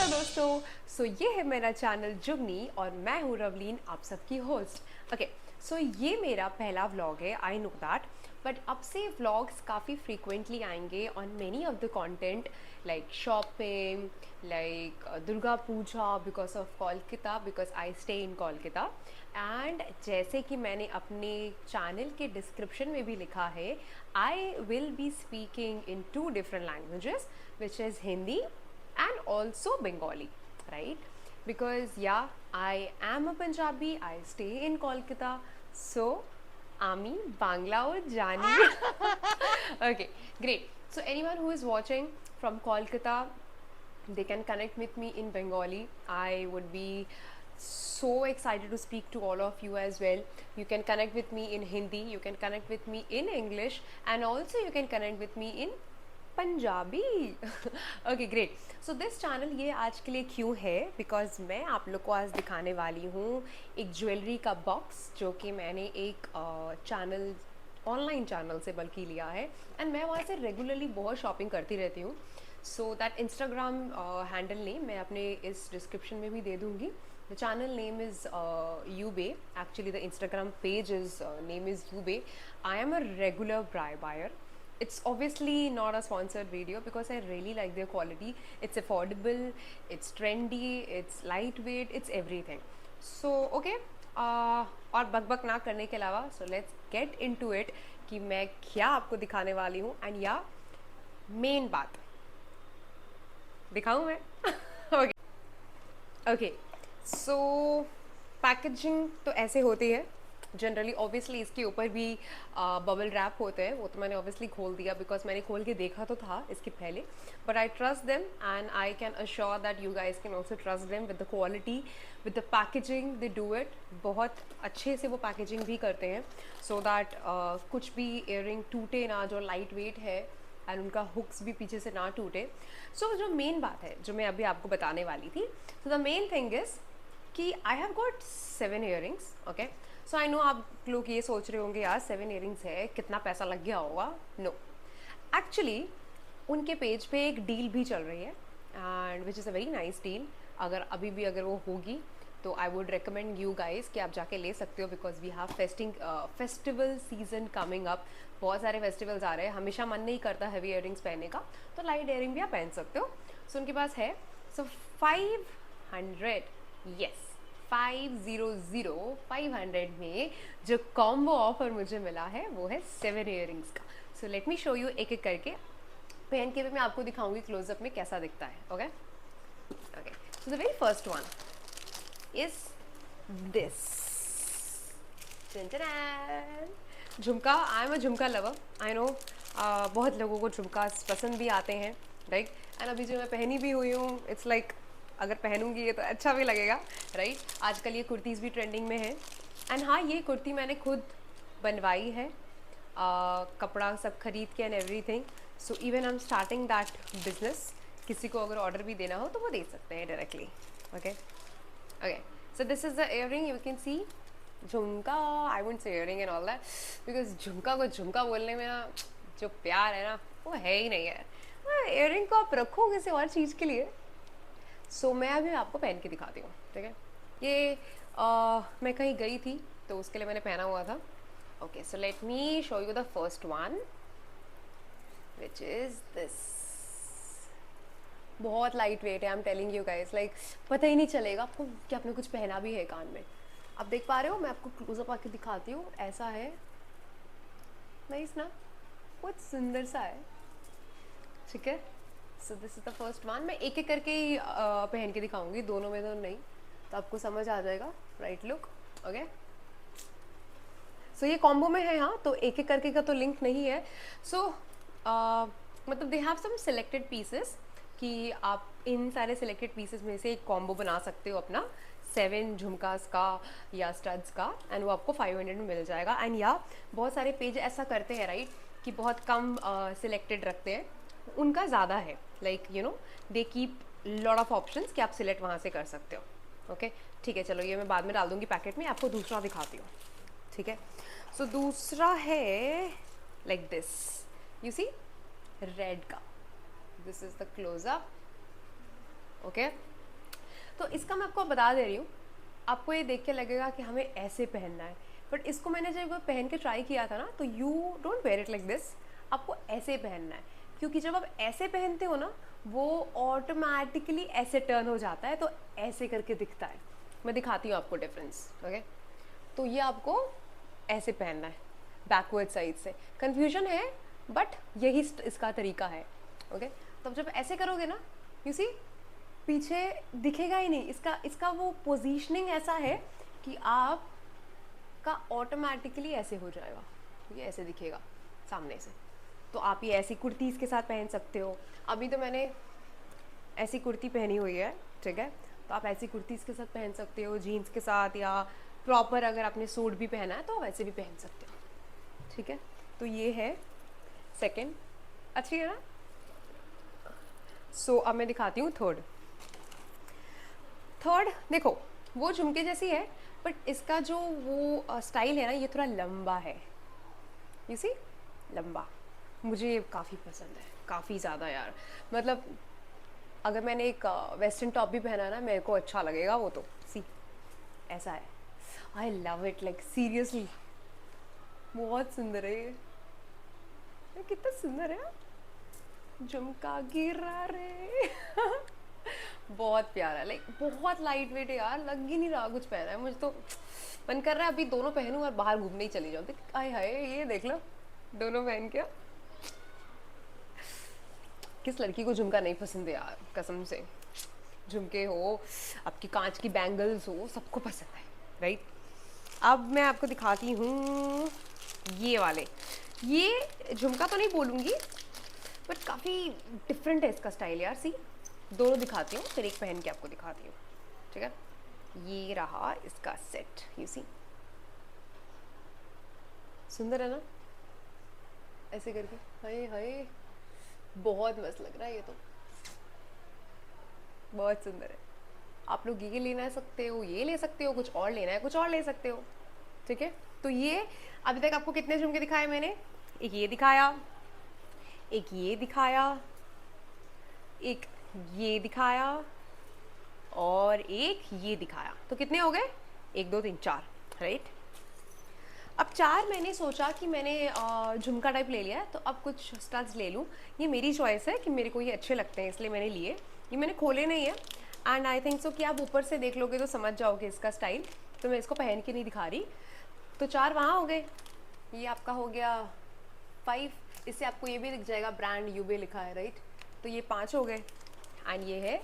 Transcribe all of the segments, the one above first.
दोस्तों, ये है मेरा चैनल जुगनी और मैं हूँ रवलीन, आप सबकी होस्ट। ओके, ये मेरा पहला व्लॉग है, आई नो दैट, बट अब से व्लॉग्स काफ़ी फ्रीक्वेंटली आएंगे on many of the content like shopping, like Durga Puja because of Kolkata, because I stay in Kolkata. And जैसे कि मैंने अपने चैनल के डिस्क्रिप्शन में भी लिखा है, आई will be speaking in 2 different languages, which is Hindi and also Bengali, right? Because yeah, I am a Punjabi, I stay in Kolkata, so Ami Bangla or Jani. Okay, great. So anyone who is watching from Kolkata, they can connect with me in Bengali. I would be so excited to speak to all of you as well. You can connect with me in Hindi, you can connect with me in English, and also you can connect with me in Punjabi. Okay great. So this channel ये आज के लिए क्यों है, because मैं आप लोग को आज दिखाने वाली हूँ एक ज्वेलरी का बॉक्स जो कि मैंने एक चैनल, ऑनलाइन चैनल से बल्कि लिया है, एंड मैं वहाँ से रेगुलरली बहुत शॉपिंग करती रहती हूँ। So that Instagram handle name मैं अपने इस डिस्क्रिप्शन में भी दे दूँगी। The channel name is Yube, actually the Instagram page is name is Yube. I am a regular buyer. It's obviously not a sponsored video because I really like their quality. It's affordable, it's trendy, it's lightweight, it's everything. So okay, और बकबक ना करने के अलावा, so let's get into it कि मैं क्या आपको दिखाने वाली हूँ। एंड या मेन बात दिखाऊँ मैं? ओके, सो पैकेजिंग तो ऐसे होती है जनरली। ऑब्वियसली इसके ऊपर भी बबल रैप होते हैं, वो तो मैंने ऑब्वियसली खोल दिया बिकॉज मैंने खोल के देखा तो था इसके पहले, but I trust them and I can assure that you guys can also trust them with the quality, with the packaging. They do it बहुत अच्छे से, वो पैकेजिंग भी करते हैं सो दैट कुछ भी इयररिंग टूटे ना, जो लाइट वेट है एंड उनका हुक्स भी पीछे से ना टूटे। सो जो मेन बात है जो मैं अभी आपको बताने वाली थी, so the main thing is कि I have got 7 earrings. Okay, so I know आप लोग ये सोच रहे होंगे यार 7 इयररिंग्स है, कितना पैसा लग गया होगा। नो, एक्चुअली उनके पेज पे एक डील भी चल रही है and which is a very nice deal. अगर अभी भी अगर वो होगी तो I would recommend you guys कि आप जाके ले सकते हो, because we have festival season coming up. बहुत सारे फेस्टिवल्स आ रहे हैं, हमेशा मन नहीं करता हैवी इयररिंग्स पहनने का, तो लाइट इयररिंग भी आप पहन सकते हो। सो उनके पास है। सो 500, यस 500 में जो कॉम्बो ऑफर मुझे मिला है वो है 7 इयररिंग्स का। So let me show you एक एक करके, पहन के भी मैं आपको दिखाऊंगी क्लोजअप में कैसा दिखता है। Okay okay, so the very first one is this jhumka. I am अ झुमका लवर, आई नो बहुत लोगों को झुमका पसंद भी आते हैं, राइट? एंड अभी जो मैं पहनी भी हुई हूँ, इट्स लाइक अगर पहनूंगी ये तो अच्छा भी लगेगा, राइट? आजकल ये कुर्तीज़ भी ट्रेंडिंग में है। एंड हाँ, ये कुर्ती मैंने खुद बनवाई है, कपड़ा सब खरीद के and everything. So even I am starting that business. किसी को अगर ऑर्डर भी देना हो तो वो दे सकते हैं directly. Okay okay, so this is the earring, you can see jhumka. I wouldn't say earring and all that, because jhumka को झुमका बोलने में ना जो प्यार है ना वो है ही नहीं है। इयररिंग को आप रखो किसी और चीज़ के लिए। सो मैं अभी आपको पहन के दिखाती हूँ, ठीक है? ये मैं कहीं गई थी तो उसके लिए मैंने पहना हुआ था। Okay, so let me show you the first one which is this. बहुत लाइट वेट है, I am telling you guys, like पता ही नहीं चलेगा आपको कि आपने कुछ पहना भी है कान में। आप देख पा रहे हो, मैं आपको क्लोजअप आके दिखाती हूँ। ऐसा है, नाइस ना, बहुत सुंदर सा है, ठीक है? सो this is the first one. मैं एक एक करके ही पहन के दिखाऊंगी, दोनों में तो नहीं, तो आपको समझ आ जाएगा राइट लुक। ओके, सो ये कॉम्बो में है, हाँ, तो एक एक करके का तो लिंक नहीं है। सो मतलब they have some selected pieces कि आप इन सारे सिलेक्टेड पीसेस में से एक कॉम्बो बना सकते हो अपना 7 झुमकास का या स्टड्स का, एंड वो आपको 500 में मिल जाएगा। एंड या बहुत सारे पेज ऐसा करते हैं, राइट, कि बहुत कम सिलेक्टेड रखते हैं, उनका ज़्यादा है, like you know they keep lot of options कि आप सिलेक्ट वहाँ से कर सकते हो। ओके ठीक है, चलो ये मैं बाद में डाल दूँगी पैकेट में। आपको दूसरा दिखाती हूँ, ठीक है? सो दूसरा है like this, you see, red का। This is the closeup. Okay, तो इसका मैं आपको बता दे रही हूँ, आपको ये देख के लगेगा कि हमें ऐसे पहनना है, बट इसको मैंने जब पहन के ट्राई किया था ना, तो you don't wear it like this, आपको ऐसे पहनना है, क्योंकि जब आप ऐसे पहनते हो ना, वो ऑटोमेटिकली ऐसे टर्न हो जाता है, तो ऐसे करके दिखता है। मैं दिखाती हूँ आपको डिफरेंस। ओके, तो ये आपको ऐसे पहनना है बैकवर्ड साइड से। कन्फ्यूजन है बट यही इसका तरीका है। ओके, तो जब ऐसे करोगे ना, यू सी पीछे दिखेगा ही नहीं, इसका वो पोजीशनिंग ऐसा है कि आप का ऑटोमेटिकली ऐसे हो जाएगा, ये ऐसे दिखेगा सामने से। तो आप ये ऐसी कुर्तीज़ के साथ पहन सकते हो। अभी तो मैंने ऐसी कुर्ती पहनी हुई है, ठीक है, तो आप ऐसी कुर्तीज़ के साथ पहन सकते हो, जीन्स के साथ, या प्रॉपर अगर आपने सूट भी पहना है तो वैसे भी पहन सकते हो, ठीक है। तो ये है सेकंड, अच्छी है ना। सो अब मैं दिखाती हूँ थर्ड। देखो वो झुमके जैसी है, बट इसका जो वो स्टाइल है ना, ये थोड़ा लंबा है, यू सी, लंबा। मुझे ये काफ़ी पसंद है, काफ़ी ज़्यादा यार। मतलब अगर मैंने एक वेस्टर्न टॉप भी पहना है ना, मेरे को अच्छा लगेगा वो। तो सी ऐसा है, I love it, like seriously बहुत सुंदर है ये कितना सुंदर है, झुमका गिरा रे बहुत प्यारा, लाइक बहुत लाइट वेट है यार, लग ही नहीं रहा कुछ पहना है। मुझे तो मन कर रहा है अभी दोनों पहनूं और बाहर घूमने ही चली जाऊँ। आय हाय, ये देख लो दोनों पहन के। किस लड़की को झुमका नहीं पसंद है यार, कसम से। झुमके हो, आपकी कांच की बैंगल्स हो, सबको पसंद है, राइट। अब मैं आपको दिखाती हूँ ये वाले। ये झुमका तो नहीं बोलूँगी, बट काफ़ी डिफरेंट है इसका स्टाइल यार। सी, दोनों दिखाती हूँ, फिर एक पहन के आपको दिखाती हूँ, ठीक है। ये रहा इसका सेट, यू सी, सुंदर है ना, ऐसे करके। हाय हाय, बहुत मस्त लग रहा है ये तो, बहुत सुंदर है। आप लोग ये लेना सकते हो, ये ले सकते हो, कुछ और लेना है कुछ और ले सकते हो, ठीक है। तो ये अभी तक आपको कितने झुमके दिखाए मैंने? एक ये दिखाया, एक ये दिखाया, एक ये दिखाया, और एक ये दिखाया। तो कितने हो गए? 1 2 3 4, राइट। अब 4 मैंने सोचा कि मैंने झुमका टाइप ले लिया है, तो अब कुछ स्टड्स ले लूँ। ये मेरी चॉइस है कि मेरे को ये अच्छे लगते हैं, इसलिए मैंने लिए। ये मैंने खोले नहीं है, एंड आई थिंक सो कि आप ऊपर से देख लोगे तो समझ जाओगे इसका स्टाइल, तो मैं इसको पहन के नहीं दिखा रही। तो 4 वहाँ हो गए, ये आपका हो गया 5। इससे आपको ये भी दिख जाएगा ब्रांड यूबे लिखा है, राइट। तो ये 5 हो गए, एंड ये है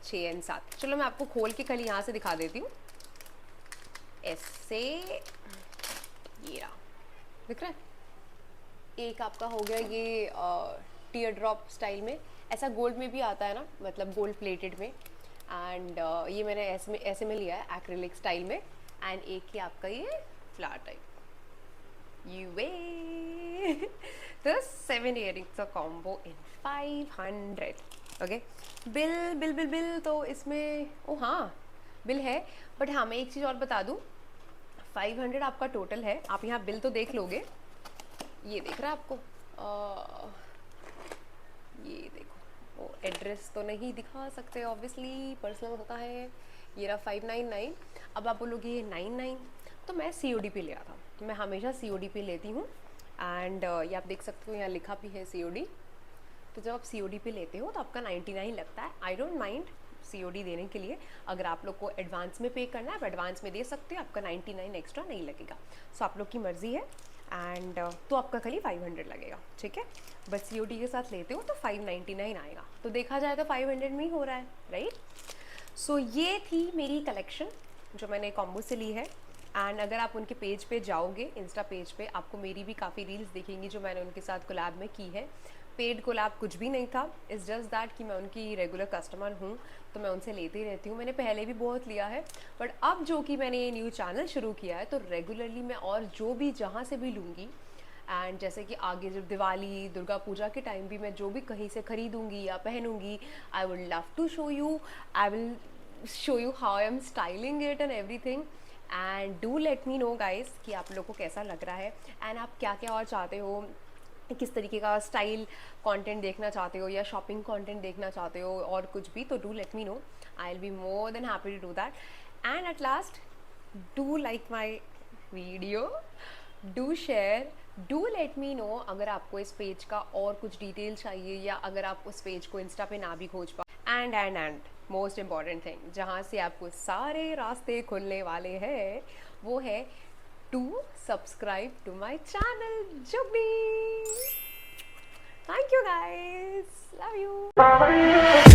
6 एंड 7। चलो मैं आपको खोल के कल यहाँ से दिखा देती हूँ, ऐसे। ये रहा, दिख रहा है। एक आपका हो गया ये टीयर ड्रॉप स्टाइल में, ऐसा गोल्ड में भी आता है ना, मतलब गोल्ड प्लेटेड में। एंड ये मैंने ऐसे में लिया है एक्रिलिक स्टाइल में। एंड एक ही आपका ये फ्लावर टाइप, यू वे तो 7 इयरिंग्स का कॉम्बो इन 500। Okay, bill bill bill bill तो इसमें, ओ हाँ बिल है, बट हाँ मैं एक चीज़ और बता दूँ, 500 आपका टोटल है। आप यहाँ बिल तो देख लोगे, ये देख रहा है आपको, ये देखो, वो एड्रेस तो नहीं दिखा सकते ऑब्वियसली, पर्सनल होता है। ये रहा 599। अब आप बोलोगे ये 99, तो मैं COD पे लिया था, मैं हमेशा COD पे लेती हूँ। एंड ये आप देख सकते हो यहाँ लिखा भी है COD। तो जब आप COD पे लेते हो तो आपका 99 लगता है। आई डोंट माइंड COD देने के लिए, अगर आप लोग को एडवांस में पे करना है आप एडवांस में दे सकते हो, आपका 99 एक्स्ट्रा नहीं लगेगा। सो आप लोग की मर्ज़ी है। एंड तो आपका खाली 500 लगेगा, ठीक है। बस COD के साथ लेते हो तो 599 आएगा, तो देखा जाए तो 500 में ही हो रहा है, राइट। सो ये थी मेरी कलेक्शन जो मैंने कॉम्बो से ली है। एंड अगर आप उनके पेज पे जाओगे, इंस्टा पेज पे, आपको मेरी भी काफ़ी रील्स दिखेंगी जो मैंने उनके साथ कोलैब में की है। पेड कोलैब कुछ भी नहीं था, इट्स जस्ट दैट कि मैं उनकी रेगुलर कस्टमर हूँ, तो मैं उनसे लेती रहती हूँ। मैंने पहले भी बहुत लिया है, बट अब जो कि मैंने ये न्यू चैनल शुरू किया है, तो रेगुलरली मैं और जो भी जहाँ से भी लूँगी, एंड जैसे कि आगे जब दिवाली दुर्गा पूजा के टाइम भी मैं जो भी कहीं से खरीदूँगी या पहनूँगी, I would love to show you, I will show you how I am styling it and everything. And do let me know guys कि आप लोग को कैसा लग रहा है, एंड आप क्या क्या और चाहते हो किस तरीके का स्टाइल कंटेंट देखना चाहते हो या शॉपिंग कंटेंट देखना चाहते हो और कुछ भी, तो do let me know, I will be more than happy to do that. And at last, do like my video, do share, do let me know अगर आपको इस पेज का और कुछ डिटेल चाहिए या अगर आप उस पेज को इंस्टा पे ना भी खोज पाओ. एंड मोस्ट इम्पॉर्टेंट थिंग, जहाँ से आपको सारे रास्ते खुलने वाले हैं, वो है to subscribe to my channel Jugni. Thank you guys, love you.